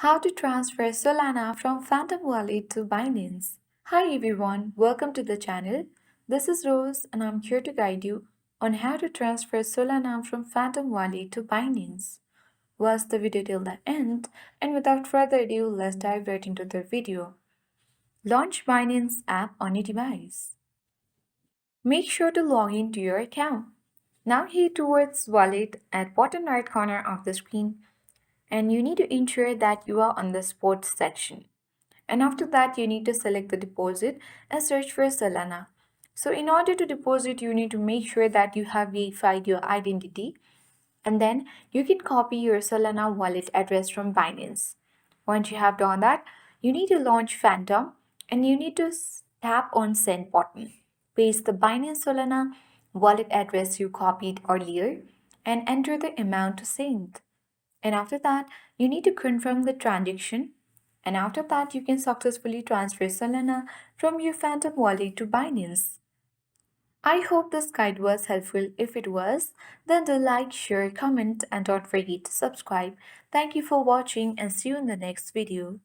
How to transfer Solana from Phantom Wallet to Binance. Hi everyone, welcome to the channel. This is Rose and I'm here to guide you on how to transfer Solana from Phantom Wallet to Binance. Watch the video till the end, and without further ado, let's dive right into the video. Launch Binance app on your device. Make sure to log in to your account. Now head towards Wallet at bottom right corner of the screen, and you need to ensure that you are on the sports section. And after that, you need to select the deposit and search for Solana. So in order to deposit, you need to make sure that you have verified your identity, and then you can copy your Solana wallet address from Binance. Once you have done that, you need to launch Phantom and you need to tap on send button. Paste the Binance Solana wallet address you copied earlier and enter the amount to send. And after that, you need to confirm the transaction. And after that, you can successfully transfer Solana from your Phantom wallet to Binance. I hope this guide was helpful. If it was, then do like, share, comment, and don't forget to subscribe. Thank you for watching and see you in the next video.